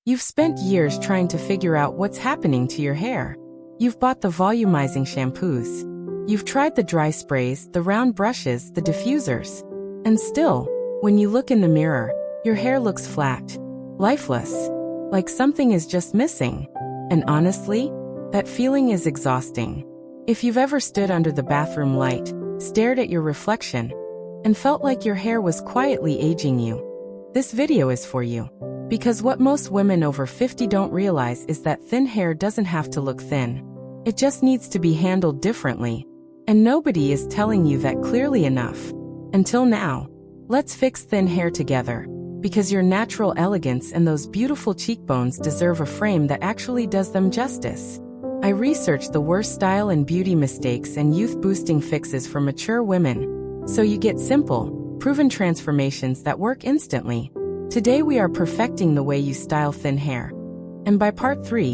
You've spent years trying to figure out what's happening to your hair. You've bought the volumizing shampoos. You've tried the dry sprays, the round brushes, the diffusers. And still, when you look in the mirror, your hair looks flat, lifeless, like something is just missing. And honestly, that feeling is exhausting. If you've ever stood under the bathroom light, stared at your reflection, and felt like your hair was quietly aging you, this video is for you. Because what most women over 50 don't realize is that thin hair doesn't have to look thin. It just needs to be handled differently. And nobody is telling you that clearly enough. Until now. Let's fix thin hair together. Because your natural elegance and those beautiful cheekbones deserve a frame that actually does them justice. I researched the worst style and beauty mistakes and youth-boosting fixes for mature women. So you get simple, proven transformations that work instantly. Today we are perfecting the way you style thin hair. And by part 3,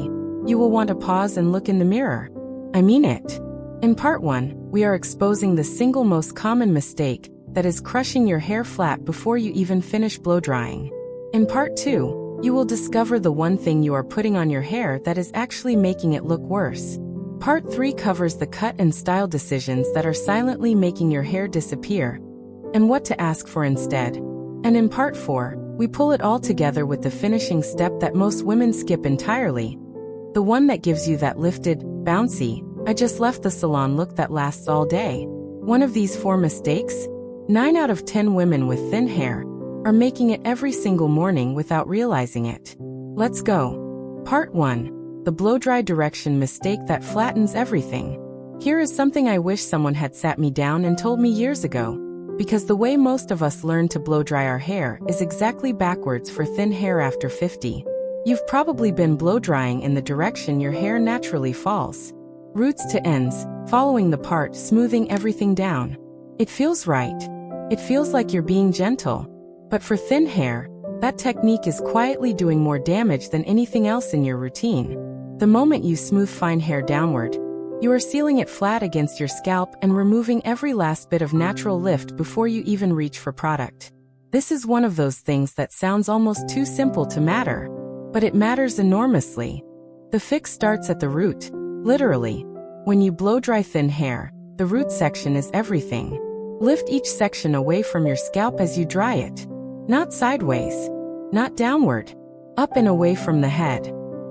you will want to pause and look in the mirror. I mean it. In part 1, we are exposing the single most common mistake that is crushing your hair flat before you even finish blow drying. In part 2, you will discover the one thing you are putting on your hair that is actually making it look worse. Part 3 covers the cut and style decisions that are silently making your hair disappear, and what to ask for instead. And in part 4, we pull it all together with the finishing step that most women skip entirely. The one that gives you that lifted, bouncy, I just left the salon look that lasts all day. One of these 4 mistakes? 9 out of 10 women with thin hair are making it every single morning without realizing it. Let's go. Part 1. The blow-dry direction mistake that flattens everything. Here is something I wish someone had sat me down and told me years ago. Because the way most of us learn to blow-dry our hair is exactly backwards for thin hair after 50. You've probably been blow-drying in the direction your hair naturally falls. Roots to ends, following the part, smoothing everything down. It feels right. It feels like you're being gentle. But for thin hair, that technique is quietly doing more damage than anything else in your routine. The moment you smooth fine hair downward, you are sealing it flat against your scalp and removing every last bit of natural lift before you even reach for product. This is one of those things that sounds almost too simple to matter. But it matters enormously. The fix starts at the root. Literally. When you blow-dry thin hair, the root section is everything. Lift each section away from your scalp as you dry it. Not sideways. Not downward. Up and away from the head.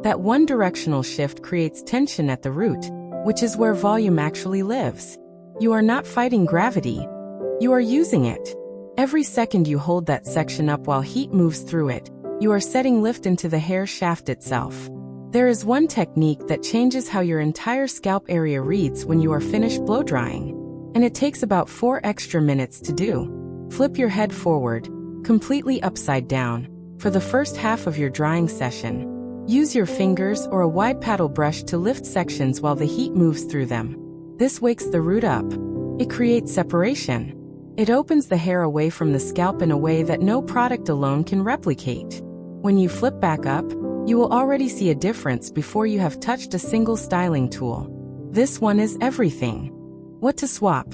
That one-directional shift creates tension at the root, which is where volume actually lives. You are not fighting gravity. You are using it. Every second you hold that section up while heat moves through it, you are setting lift into the hair shaft itself. There is one technique that changes how your entire scalp area reads when you are finished blow-drying. And it takes about 4 extra minutes to do. Flip your head forward, completely upside down, for the first half of your drying session. Use your fingers or a wide paddle brush to lift sections while the heat moves through them. This wakes the root up. It creates separation. It opens the hair away from the scalp in a way that no product alone can replicate. When you flip back up, you will already see a difference before you have touched a single styling tool. This one is everything. What to swap?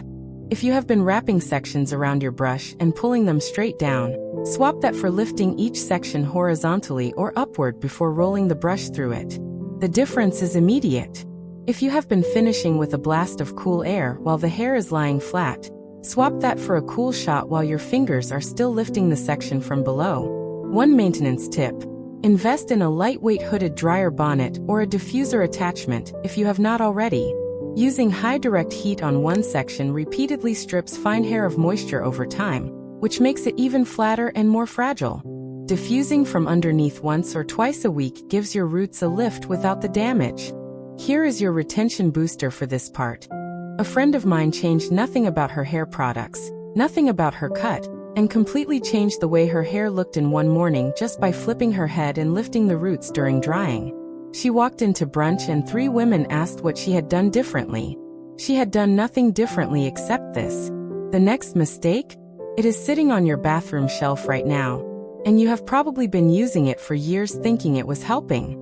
If you have been wrapping sections around your brush and pulling them straight down, swap that for lifting each section horizontally or upward before rolling the brush through it. The difference is immediate. If you have been finishing with a blast of cool air while the hair is lying flat, swap that for a cool shot while your fingers are still lifting the section from below. One maintenance tip. Invest in a lightweight hooded dryer bonnet or a diffuser attachment if you have not already. Using high direct heat on one section repeatedly strips fine hair of moisture over time, which makes it even flatter and more fragile. Diffusing from underneath once or twice a week gives your roots a lift without the damage. Here is your retention booster for this part. A friend of mine changed nothing about her hair products, nothing about her cut, and completely changed the way her hair looked in one morning just by flipping her head and lifting the roots during drying. She walked into brunch and 3 women asked what she had done differently. She had done nothing differently except this. The next mistake? It is sitting on your bathroom shelf right now, and you have probably been using it for years thinking it was helping.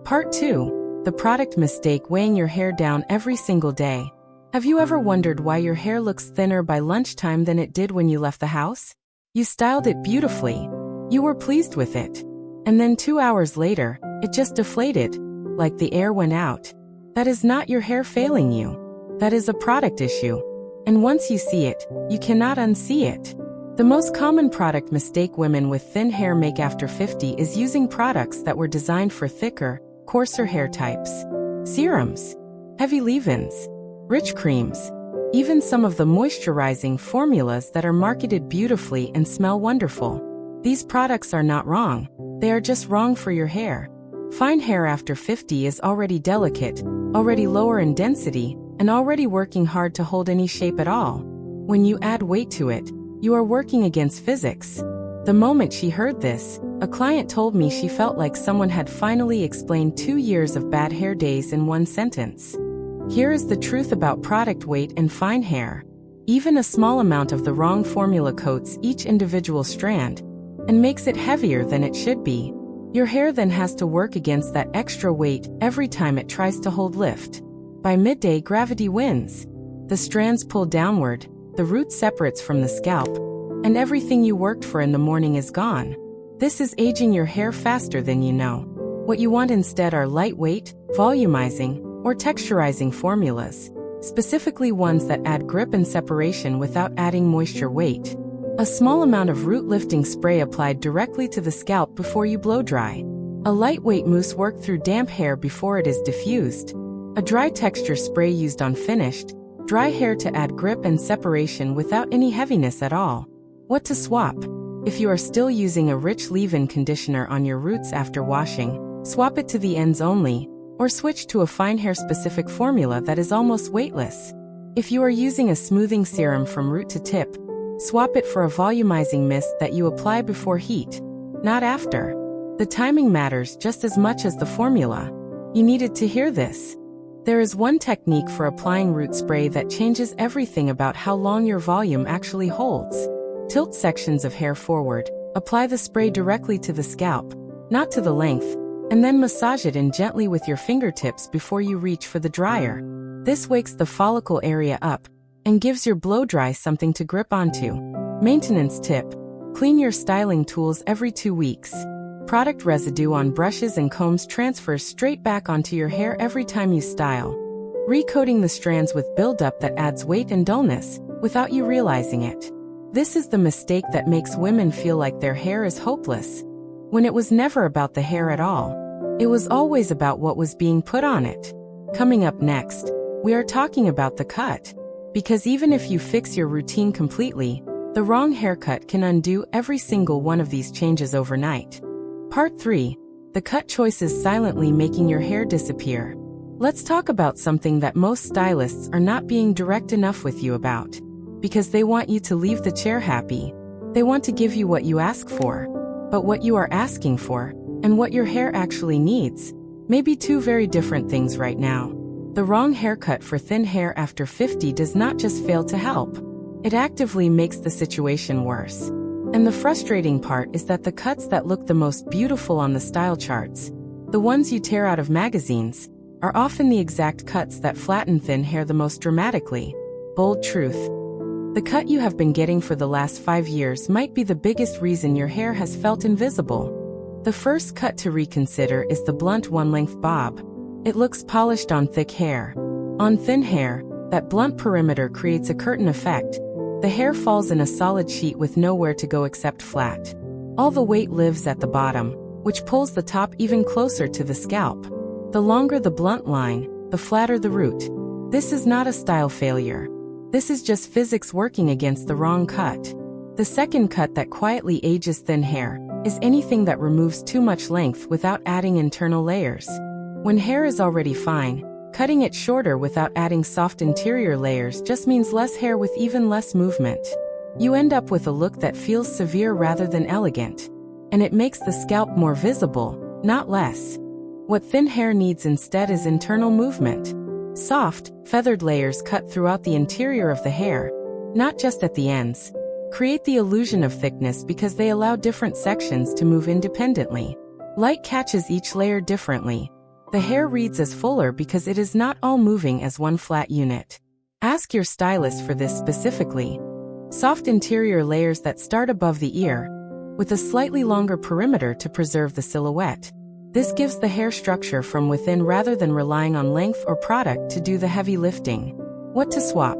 Part 2. The product mistake: weighing your hair down every single day. Have you ever wondered why your hair looks thinner by lunchtime than it did when you left the house? You styled it beautifully. You were pleased with it. And then 2 hours later, it just deflated, like the air went out. That is not your hair failing you. That is a product issue. And once you see it, you cannot unsee it. The most common product mistake women with thin hair make after 50 is using products that were designed for thicker, coarser hair types. Serums, heavy leave-ins, rich creams, even some of the moisturizing formulas that are marketed beautifully and smell wonderful. These products are not wrong, they are just wrong for your hair. Fine hair after 50 is already delicate, already lower in density, and already working hard to hold any shape at all. When you add weight to it, you are working against physics. The moment she heard this, a client told me she felt like someone had finally explained 2 years of bad hair days in one sentence. Here is the truth about product weight and fine hair. Even a small amount of the wrong formula coats each individual strand and makes it heavier than it should be. Your hair then has to work against that extra weight every time it tries to hold lift. By midday, gravity wins. The strands pull downward, the root separates from the scalp, and everything you worked for in the morning is gone. This is aging your hair faster than you know. What you want instead are lightweight, volumizing, or texturizing formulas, specifically ones that add grip and separation without adding moisture weight. A small amount of root lifting spray applied directly to the scalp before you blow dry. A lightweight mousse worked through damp hair before it is diffused. A dry texture spray used on finished, dry hair to add grip and separation without any heaviness at all. What to swap? If you are still using a rich leave-in conditioner on your roots after washing, swap it to the ends only, or switch to a fine hair-specific formula that is almost weightless. If you are using a smoothing serum from root to tip, swap it for a volumizing mist that you apply before heat, not after. The timing matters just as much as the formula. You needed to hear this. There is one technique for applying root spray that changes everything about how long your volume actually holds. Tilt sections of hair forward, apply the spray directly to the scalp, not to the length, and then massage it in gently with your fingertips before you reach for the dryer. This wakes the follicle area up and gives your blow dry something to grip onto. Maintenance tip: clean your styling tools every 2 weeks. Product residue on brushes and combs transfers straight back onto your hair every time you style, recoating the strands with buildup that adds weight and dullness without you realizing it. This is the mistake that makes women feel like their hair is hopeless, when it was never about the hair at all. It was always about what was being put on it. Coming up next, we are talking about the cut. Because even if you fix your routine completely, the wrong haircut can undo every single one of these changes overnight. Part 3. The cut choices silently making your hair disappear. Let's talk about something that most stylists are not being direct enough with you about. Because they want you to leave the chair happy. They want to give you what you ask for. But what you are asking for, and what your hair actually needs, may be two very different things right now. The wrong haircut for thin hair after 50 does not just fail to help. It actively makes the situation worse. And the frustrating part is that the cuts that look the most beautiful on the style charts, the ones you tear out of magazines, are often the exact cuts that flatten thin hair the most dramatically. Bold truth. The cut you have been getting for the last 5 years might be the biggest reason your hair has felt invisible. The first cut to reconsider is the blunt one-length bob. It looks polished on thick hair. On thin hair, that blunt perimeter creates a curtain effect. The hair falls in a solid sheet with nowhere to go except flat. All the weight lives at the bottom, which pulls the top even closer to the scalp. The longer the blunt line, the flatter the root. This is not a style failure. This is just physics working against the wrong cut. The second cut that quietly ages thin hair is anything that removes too much length without adding internal layers. When hair is already fine, cutting it shorter without adding soft interior layers just means less hair with even less movement. You end up with a look that feels severe rather than elegant. And it makes the scalp more visible, not less. What thin hair needs instead is internal movement. Soft, feathered layers cut throughout the interior of the hair, not just at the ends, create the illusion of thickness because they allow different sections to move independently. Light catches each layer differently. The hair reads as fuller because it is not all moving as one flat unit. Ask your stylist for this specifically. Soft interior layers that start above the ear, with a slightly longer perimeter to preserve the silhouette. This gives the hair structure from within rather than relying on length or product to do the heavy lifting. What to swap?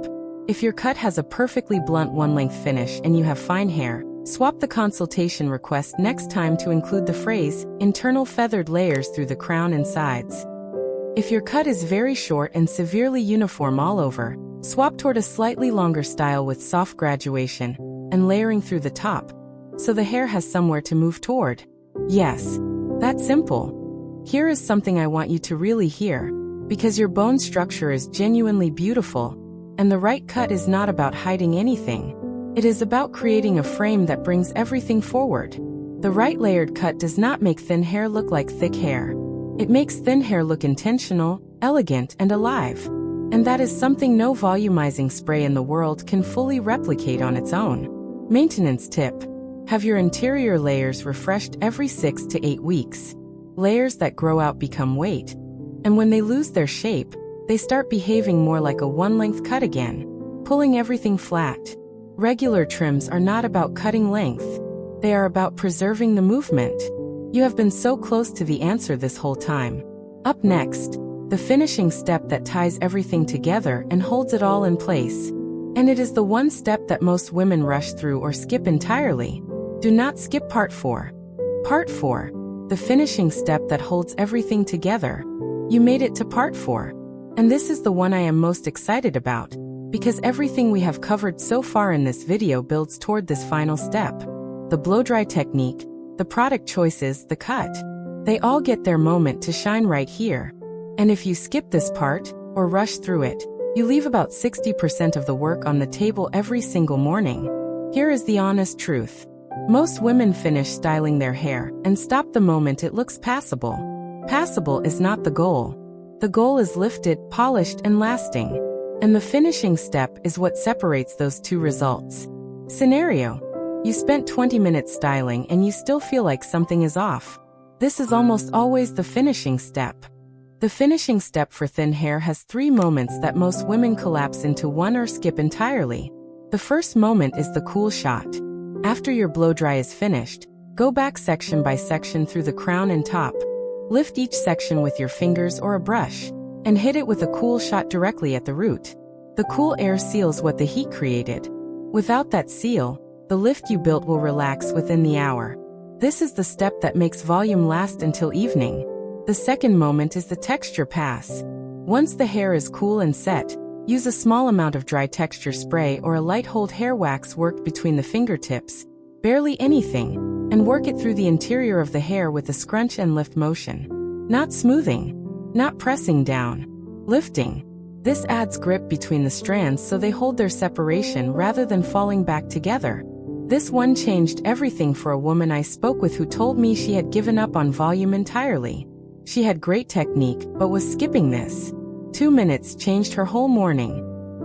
If your cut has a perfectly blunt one-length finish and you have fine hair, swap the consultation request next time to include the phrase, internal feathered layers through the crown and sides. If your cut is very short and severely uniform all over, swap toward a slightly longer style with soft graduation and layering through the top, so the hair has somewhere to move toward. Yes, that's simple. Here is something I want you to really hear, because your bone structure is genuinely beautiful, and the right cut is not about hiding anything. It is about creating a frame that brings everything forward. The right layered cut does not make thin hair look like thick hair. It makes thin hair look intentional, elegant, and alive. And that is something no volumizing spray in the world can fully replicate on its own. Maintenance tip. Have your interior layers refreshed every 6 to 8 weeks. Layers that grow out become weight. And when they lose their shape, they start behaving more like a one-length cut again, pulling everything flat. Regular trims are not about cutting length. They are about preserving the movement. You have been so close to the answer this whole time. Up next, the finishing step that ties everything together and holds it all in place. And it is the one step that most women rush through or skip entirely. Do not skip part 4. Part 4. The finishing step that holds everything together. You made it to part 4. And this is the one I am most excited about, because everything we have covered so far in this video builds toward this final step. The blow-dry technique, the product choices, the cut. They all get their moment to shine right here. And if you skip this part, or rush through it, you leave about 60% of the work on the table every single morning. Here is the honest truth. Most women finish styling their hair and stop the moment it looks passable. Passable is not the goal. The goal is lifted, polished, and lasting. And the finishing step is what separates those two results. Scenario. You spent 20 minutes styling and you still feel like something is off. This is almost always the finishing step. The finishing step for thin hair has 3 moments that most women collapse into one or skip entirely. The first moment is the cool shot. After your blow-dry is finished, go back section by section through the crown and top. Lift each section with your fingers or a brush, and hit it with a cool shot directly at the root. The cool air seals what the heat created. Without that seal, the lift you built will relax within the hour. This is the step that makes volume last until evening. The second moment is the texture pass. Once the hair is cool and set, use a small amount of dry texture spray or a light hold hair wax worked between the fingertips, barely anything, and work it through the interior of the hair with a scrunch and lift motion. Not smoothing, not pressing down, lifting. This adds grip between the strands so they hold their separation rather than falling back together. This one changed everything for a woman I spoke with who told me she had given up on volume entirely. She had great technique but was skipping this. 2 minutes changed her whole morning.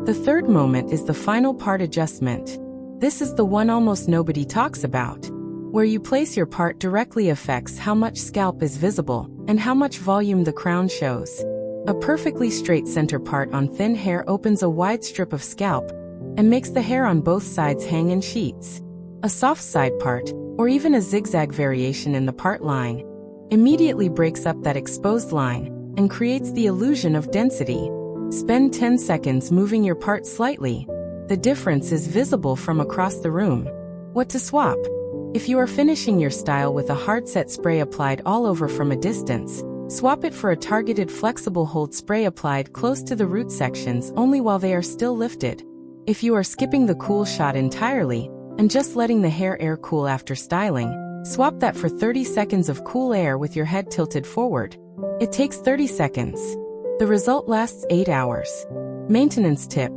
The third moment is the final part adjustment. This is the one almost nobody talks about. Where you place your part directly affects how much scalp is visible and how much volume the crown shows. A perfectly straight center part on thin hair opens a wide strip of scalp and makes the hair on both sides hang in sheets. A soft side part, or even a zigzag variation in the part line, immediately breaks up that exposed line and creates the illusion of density. Spend 10 seconds moving your part slightly. The difference is visible from across the room. What to swap? If you are finishing your style with a hard set spray applied all over from a distance, swap it for a targeted flexible hold spray applied close to the root sections only while they are still lifted. If you are skipping the cool shot entirely and just letting the hair air cool after styling, swap that for 30 seconds of cool air with your head tilted forward. It takes 30 seconds. The result lasts 8 hours. Maintenance tip.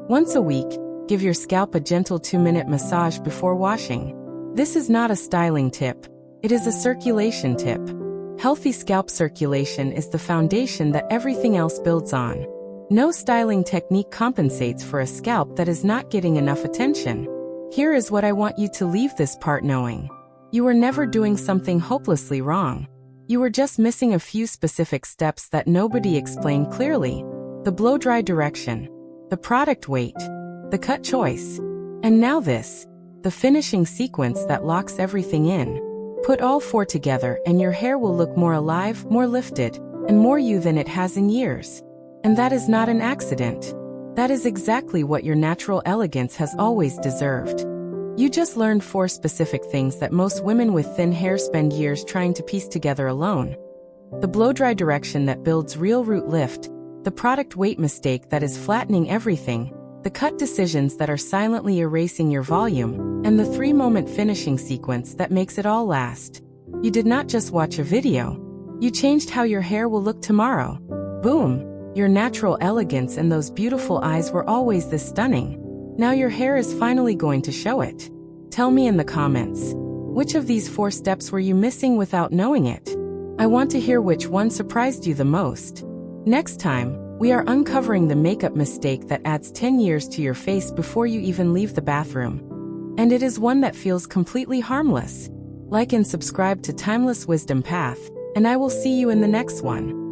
Once a week, give your scalp a gentle 2-minute massage before washing. This is not a styling tip. It is a circulation tip. Healthy scalp circulation is the foundation that everything else builds on. No styling technique compensates for a scalp that is not getting enough attention. Here is what I want you to leave this part knowing. You were never doing something hopelessly wrong. You were just missing a few specific steps that nobody explained clearly. The blow-dry direction, the product weight, the cut choice, and now this. the finishing sequence that locks everything in. Put all 4 together and your hair will look more alive, more lifted, and more you than it has in years. And that is not an accident. That is exactly what your natural elegance has always deserved. You just learned 4 specific things that most women with thin hair spend years trying to piece together alone. The blow-dry direction that builds real root lift, the product weight mistake that is flattening everything, the cut decisions that are silently erasing your volume, and the 3-moment finishing sequence that makes it all last. You did not just watch a video. You changed how your hair will look tomorrow. Boom! Your natural elegance and those beautiful eyes were always this stunning. Now your hair is finally going to show it. Tell me in the comments, which of these 4 steps were you missing without knowing it? I want to hear which one surprised you the most. Next time, we are uncovering the makeup mistake that adds 10 years to your face before you even leave the bathroom. And it is one that feels completely harmless. Like and subscribe to Timeless Wisdom Path, and I will see you in the next one.